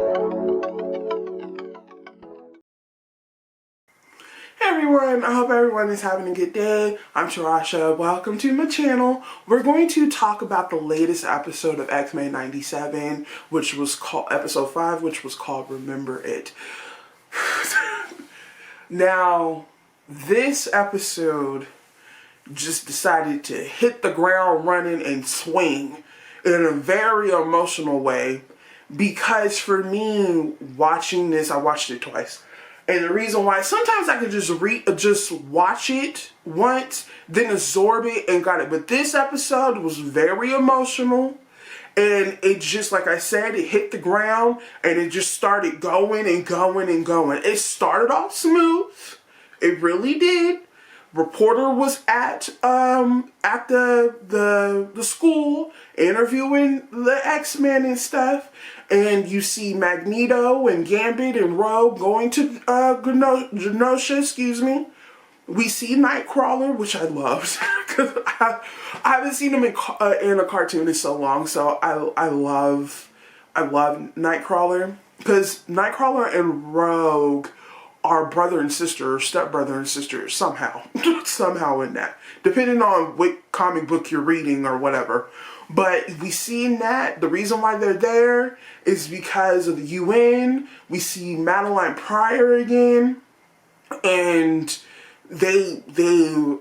Hey everyone, I hope everyone is having a good day. I'm Tarasha. Welcome to my channel. We're going to talk about the latest episode of X-Men 97, which was called episode 5, which was called Remember It. Now, this episode just decided to hit the ground running and swing in a very emotional way, because for me, watching this, I watched it twice. And the reason why, sometimes I can just watch it once, then absorb it and got it. But this episode was very emotional. And it just, like I said, it hit the ground and it just started going and going and going. It started off smooth. It really did. Reporter was at the school interviewing the X-Men and stuff, and you see Magneto and Gambit and Rogue going to Genosha, excuse me. We see Nightcrawler, which I loved because I haven't seen him in a cartoon in so long. So I love Nightcrawler, because Nightcrawler and Rogue are brother and sister, or stepbrother and sister, somehow in that, depending on what comic book you're reading or whatever. But we see that the reason why they're there is because of the UN. We see Madeline Pryor again, and they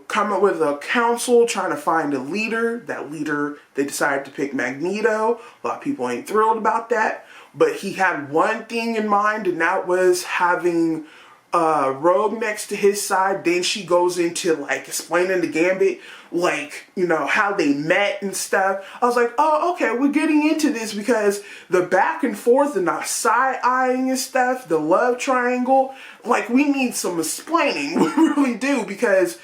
come up with a council trying to find a leader. That leader, they decided to pick Magneto. A lot of people ain't thrilled about that, but he had one thing in mind, and that was having Rogue next to his side. Then she goes into like explaining to Gambit, like, you know, how they met and stuff. I was like, oh, okay, we're getting into this, because the back and forth and the side-eyeing and stuff, the love triangle, like, we need some explaining. We really do, because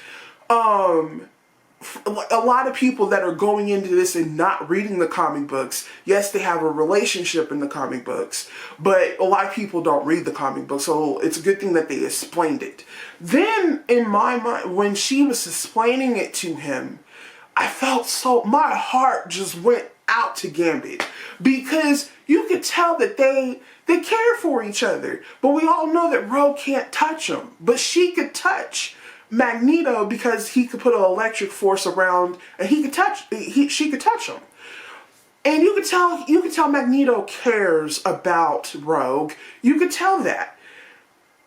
a lot of people that are going into this and not reading the comic books, yes, they have a relationship in the comic books, but a lot of people don't read the comic books, so it's a good thing that they explained it. Then, in my mind, when she was explaining it to him, I felt so, my heart just went out to Gambit, because you could tell that they care for each other, but we all know that Rogue can't touch him, but she could touch Magneto, because he could put an electric force around, and she could touch him. And you could tell Magneto cares about Rogue. You could tell that.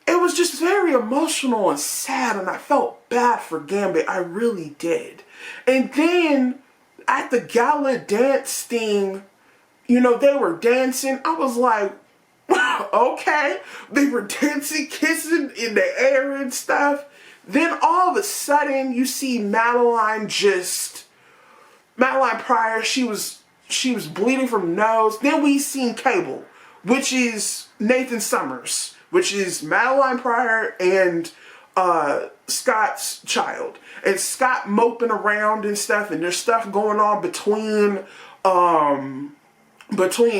It was just very emotional and sad, and I felt bad for Gambit. I really did. And then at the gala dance thing, you know, they were dancing. I was like, okay. They were dancing, kissing in the air and stuff. Then all of a sudden, you see Madeline Pryor, she was bleeding from the nose. Then we seen Cable, which is Nathan Summers, which is Madeline Pryor and Scott's child. And Scott moping around and stuff, and there's stuff going on between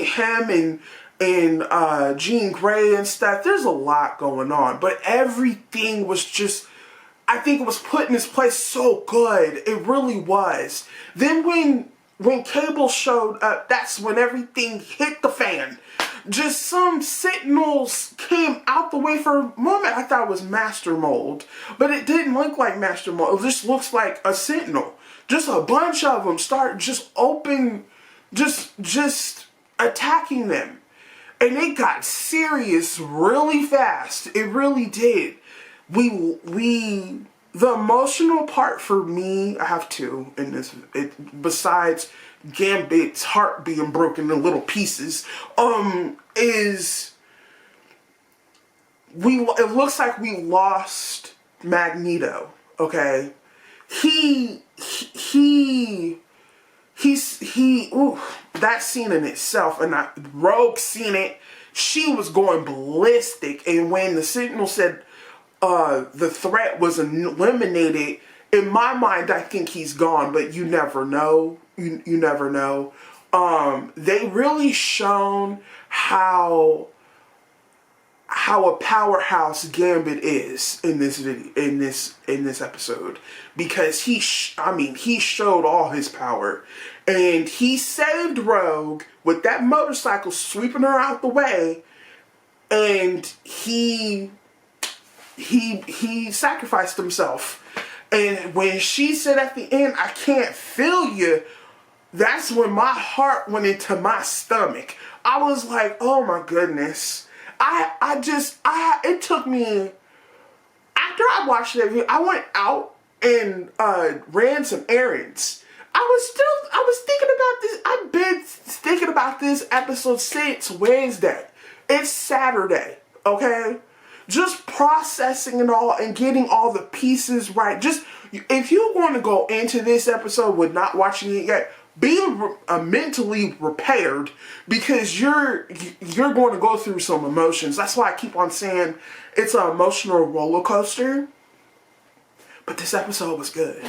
him and Jean Grey and stuff. There's a lot going on, but everything was just, I think it was put in its place so good. It really was. Then when Cable showed up, that's when everything hit the fan. Just some sentinels came out the way. For a moment, I thought it was Master Mold, but it didn't look like Master Mold. It just looks like a sentinel. Just a bunch of them start just attacking them. And it got serious really fast. It really did. The emotional part for me, I have two in this, besides Gambit's heart being broken in little pieces, is it looks like we lost Magneto, okay? That scene in itself, and Rogue seen it, she was going ballistic, and when the Sentinel said the threat was eliminated, in my mind, I think he's gone, but you never know. You never know. They really shown how a powerhouse Gambit is in this video, in this episode, because he showed all his power, and he saved Rogue with that motorcycle, sweeping her out the way. and he sacrificed himself. And when she said at the end, "I can't feel you," that's when my heart went into my stomach. I was like, oh my goodness. It took me, after I watched that video, I went out and ran some errands. I was thinking about this. I've been thinking about this episode since Wednesday. It's Saturday, okay? Just processing it all and getting all the pieces right. Just, if you want to go into this episode with not watching it yet, be mentally prepared, because you're going to go through some emotions. That's why I keep on saying it's an emotional roller coaster. But this episode was good.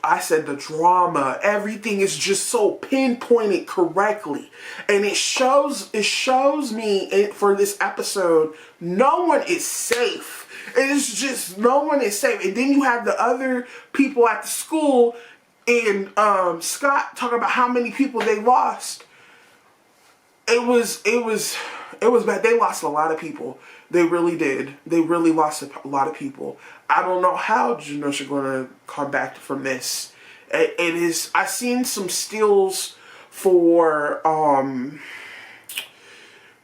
I said the drama, everything is just so pinpointed correctly. And it shows me for this episode, no one is safe. It is just, no one is safe. And then you have the other people at the school, and Scott talking about how many people they lost. It was bad. They lost a lot of people. They really did. They really lost a lot of people. I don't know how Genosha going to come back from this. It is. I've seen some stills for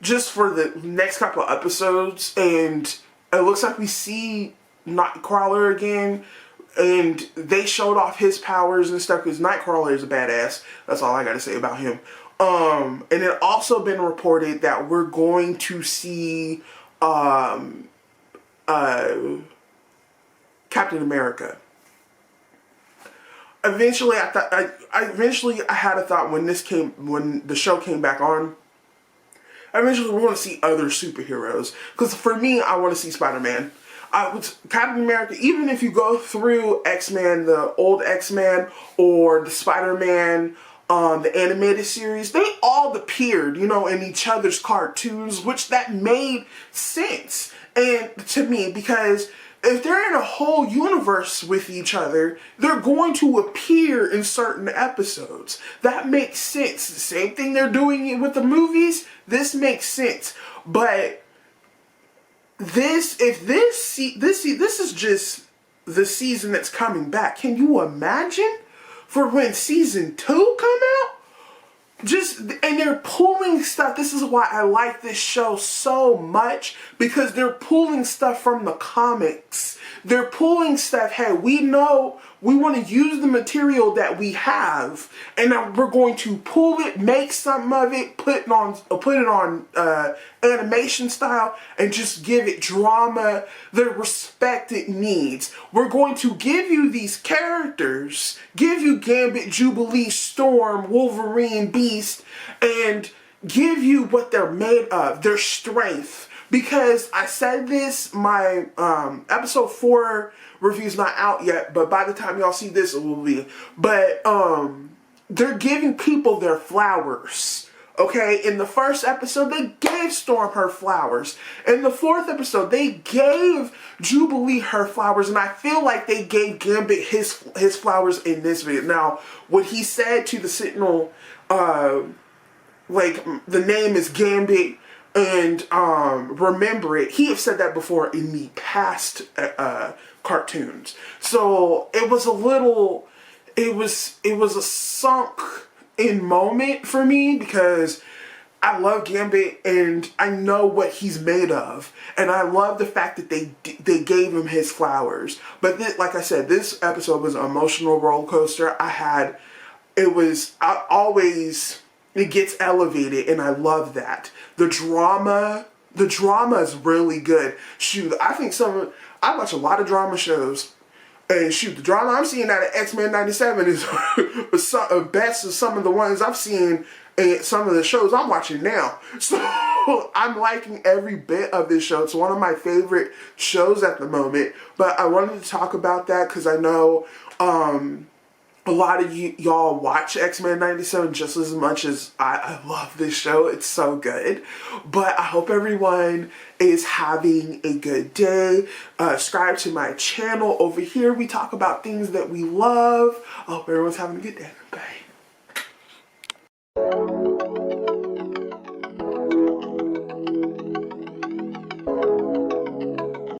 just for the next couple of episodes, and it looks like we see Nightcrawler again. And they showed off his powers and stuff, because Nightcrawler is a badass. That's all I got to say about him. And it also been reported that we're going to see Captain America. Eventually, I had a thought when the show came back on. Eventually, we want to see other superheroes, because for me, I want to see Spider-Man. Captain America, even if you go through X-Men, the old X-Men, or the Spider-Man, the animated series, they all appeared, in each other's cartoons, which that made sense. And to me, because if they're in a whole universe with each other, they're going to appear in certain episodes. That makes sense. The same thing they're doing with the movies, this makes sense. But this is just the season that's coming back. Can you imagine for when season 2 come out? And they're pulling stuff. This is why I like this show so much, because they're pulling stuff from the comics. They're pulling stuff, hey, we know we want to use the material that we have, and now we're going to pull it, make something of it, put it on animation style, and just give it drama, the respect it needs. We're going to give you these characters, give you Gambit, Jubilee, Storm, Wolverine, Beast, and give you what they're made of, their strength. Because I said this, my episode 4 review's not out yet, but by the time y'all see this, it will be. But they're giving people their flowers. Okay, in the first episode, they gave Storm her flowers. In the 4th episode, they gave Jubilee her flowers, and I feel like they gave Gambit his flowers in this video. Now, what he said to the Sentinel, like, the name is Gambit, and remember it. He have said that before in the past cartoons. So it was a sunk in moment for me, because I love Gambit and I know what he's made of, and I love the fact that they gave him his flowers. But like I said, this episode was an emotional roller coaster. It gets elevated, and I love that. The drama is really good. Shoot, I watch a lot of drama shows, and shoot, the drama I'm seeing out of X-Men 97 is best of some of the ones I've seen in some of the shows I'm watching now. So I'm liking every bit of this show. It's one of my favorite shows at the moment, but I wanted to talk about that because I know a lot of y'all watch X-Men 97 just as much as I love this show. It's so good. But I hope everyone is having a good day. Subscribe to my channel. Over here, we talk about things that we love. I hope everyone's having a good day. Bye.